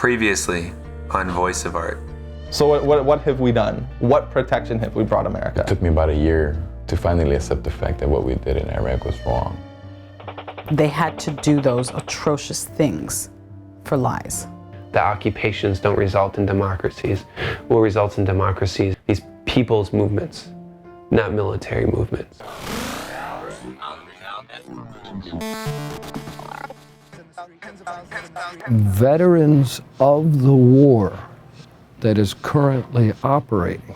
Previously on Voice of Art. So what have we done? What protection have we brought America? It took me about a year to finally accept the fact that what we did in Iraq was wrong. They had to do those atrocious things for lies. The occupations don't result in democracies. What results in democracies? These people's movements, not military movements. Veterans of the war that is currently operating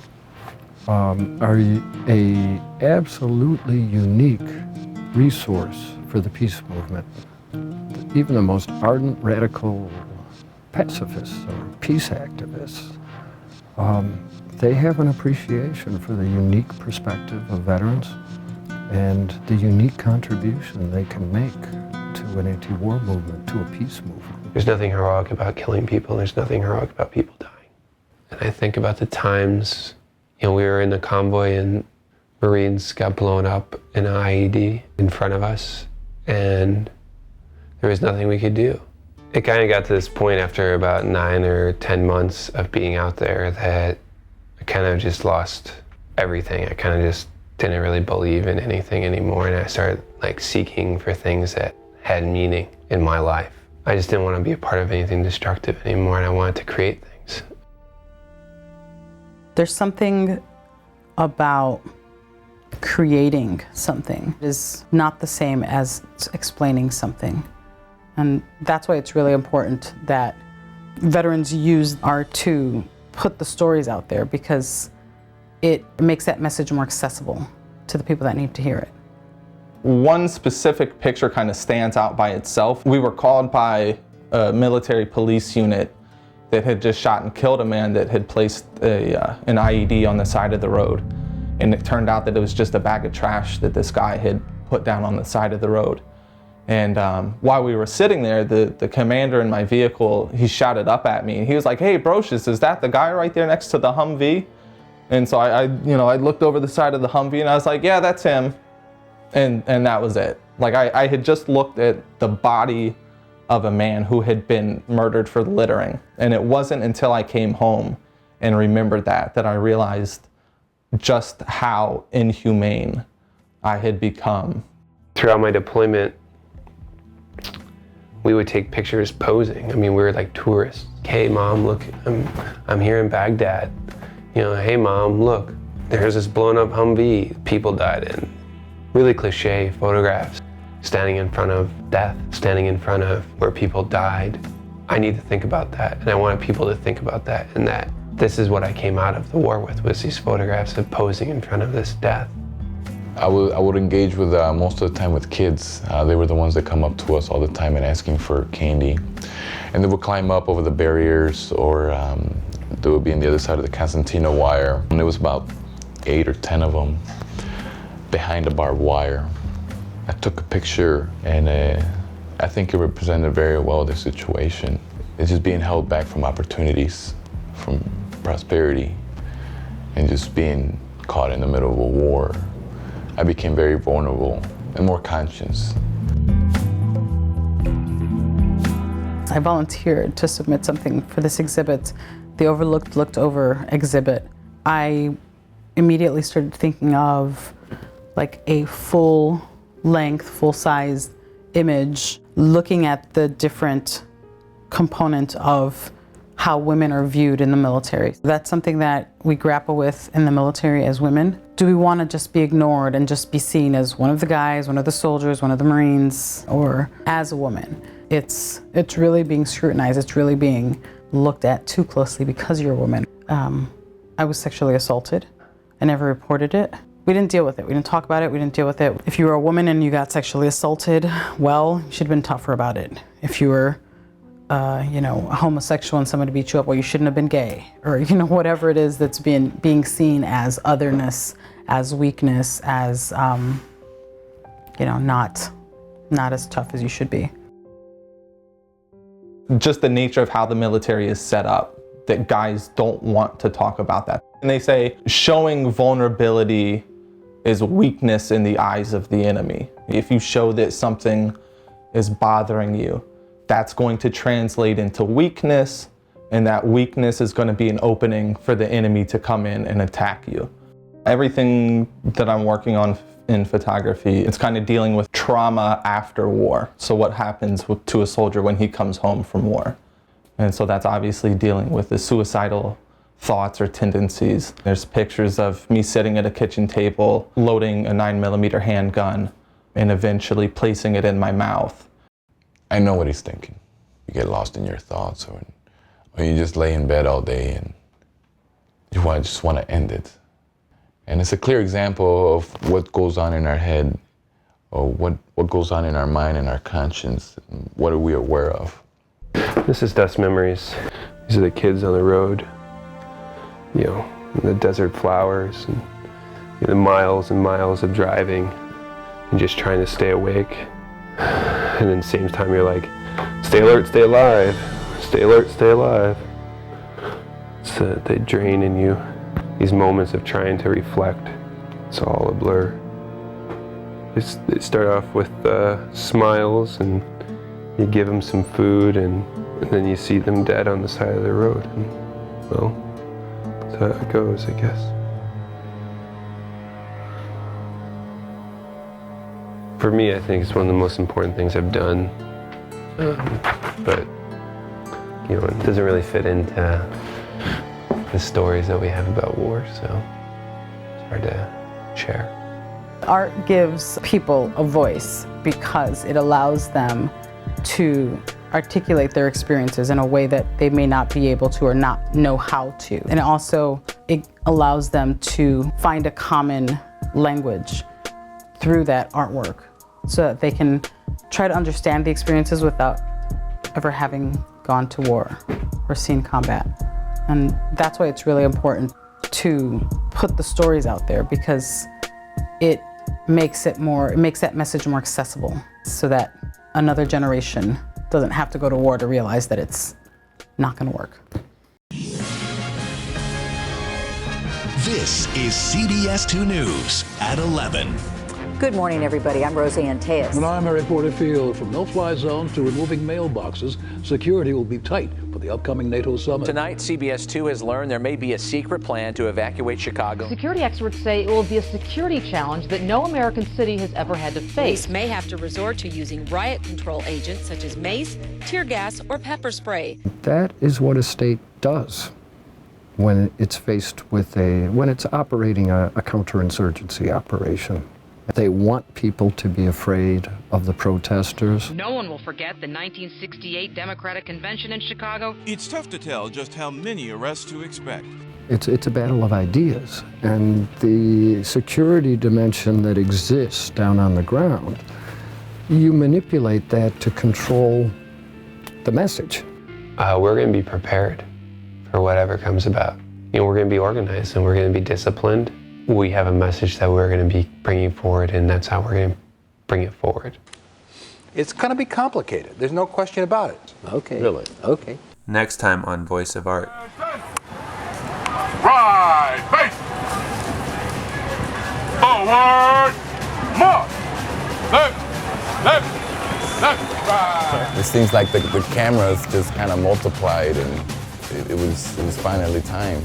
are a absolutely unique resource for the peace movement. Even the most ardent radical pacifists or peace activists, they have an appreciation for the unique perspective of veterans and the unique contribution they can make to an anti-war movement, to a peace movement. There's nothing heroic about killing people. There's nothing heroic about people dying. And I think about the times, we were in the convoy and Marines got blown up in an IED in front of us, and there was nothing we could do. It kind of got to this point after about 9 or 10 months of being out there that I kind of just lost everything. I kind of just didn't really believe in anything anymore, and I started seeking for things that had meaning in my life. I just didn't want to be a part of anything destructive anymore, and I wanted to create things. There's something about creating something is not the same as explaining something. And that's why it's really important that veterans use art to put the stories out there, because it makes that message more accessible to the people that need to hear it. One specific picture kind of stands out by itself. We were called by a military police unit that had just shot and killed a man that had placed an IED on the side of the road. And it turned out that it was just a bag of trash that this guy had put down on the side of the road. And while we were sitting there, the commander in my vehicle, he shouted up at me. He was like, "Hey, Brocious, is that the guy right there next to the Humvee?" And so I looked over the side of the Humvee and I was like, "Yeah, that's him." And that was it. I had just looked at the body of a man who had been murdered for littering. And it wasn't until I came home and remembered that I realized just how inhumane I had become. Throughout my deployment, we would take pictures posing. We were like tourists. "Hey mom, look, I'm here in Baghdad. Hey mom, look, there's this blown up Humvee people died in." Really cliche photographs, standing in front of death, standing in front of where people died. I need to think about that, and I wanted people to think about that, and that this is what I came out of the war with, was these photographs of posing in front of this death. I would engage with most of the time with kids. They were the ones that come up to us all the time and asking for candy. And they would climb up over the barriers, or they would be on the other side of the concertina wire. And there was about 8 or 10 of them behind the barbed wire. I took a picture, and I think it represented very well the situation. It's just being held back from opportunities, from prosperity, and just being caught in the middle of a war. I became very vulnerable and more conscious. I volunteered to submit something for this exhibit, the Overlooked Looked Over exhibit. I immediately started thinking of a full-length, full-size image, looking at the different component of how women are viewed in the military. That's something that we grapple with in the military as women. Do we want to just be ignored and just be seen as one of the guys, one of the soldiers, one of the Marines, or as a woman? It's really being scrutinized. It's really being looked at too closely because you're a woman. I was sexually assaulted. I never reported it. We didn't deal with it. We didn't talk about it. We didn't deal with it. If you were a woman and you got sexually assaulted, well, you should have been tougher about it. If you were a homosexual and somebody beat you up, well, you shouldn't have been gay, or whatever it is that's being seen as otherness, as weakness, as not as tough as you should be. Just the nature of how the military is set up, that guys don't want to talk about that. And they say showing vulnerability is weakness in the eyes of the enemy. If you show that something is bothering you, that's going to translate into weakness, And that weakness is going to be an opening for the enemy to come in and attack you. Everything that I'm working on in photography, it's kind of dealing with trauma after war. So what happens to a soldier when he comes home from war? And so that's obviously dealing with the suicidal thoughts or tendencies. There's pictures of me sitting at a kitchen table, loading a 9mm handgun, and eventually placing it in my mouth. I know what he's thinking. You get lost in your thoughts, or you just lay in bed all day and you just want to end it. And it's a clear example of what goes on in our head, or what goes on in our mind and our conscience, and what are we aware of. This is Dust Memories. These are the kids on the road, you know, the desert flowers, and the miles and miles of driving and just trying to stay awake. And then same time you're like, stay alert, stay alive. Stay alert, stay alive. So they drain in you these moments of trying to reflect. It's all a blur. They start off with smiles, and you give them some food, and then you see them dead on the side of the road. And, well, that's how it goes, I guess. For me, I think it's one of the most important things I've done. But you know, it doesn't really fit into the stories that we have about war, so it's hard to share. Art gives people a voice because it allows them to articulate their experiences in a way that they may not be able to or not know how to. And also, it allows them to find a common language through that artwork so that they can try to understand the experiences without ever having gone to war or seen combat. And that's why it's really important to put the stories out there, because it makes that message more accessible so that another generation doesn't have to go to war to realize that it's not going to work. This is CBS 2 News at 11. Good morning, everybody. I'm Roseanne Tejas. And I'm Eric Porterfield. From no-fly zones to removing mailboxes, security will be tight for the upcoming NATO summit. Tonight, CBS 2 has learned there may be a secret plan to evacuate Chicago. Security experts say it will be a security challenge that no American city has ever had to face. Police may have to resort to using riot control agents such as mace, tear gas, or pepper spray. That is what a state does when it's faced with when it's operating a counterinsurgency operation. They want people to be afraid of the protesters. No one will forget the 1968 Democratic Convention in Chicago. It's tough to tell just how many arrests to expect. It's a battle of ideas, and the security dimension that exists down on the ground, you manipulate that to control the message. We're going to be prepared for whatever comes about. You know, we're going to be organized and we're going to be disciplined. We have a message that we're going to be bringing forward, and that's how we're going to bring it forward. It's going to be complicated. There's no question about it. Okay. Really? Okay. Next time on Voice of Art. Right, face. Forward, march. Left, right. It seems like the cameras just kind of multiplied, and it was finally time.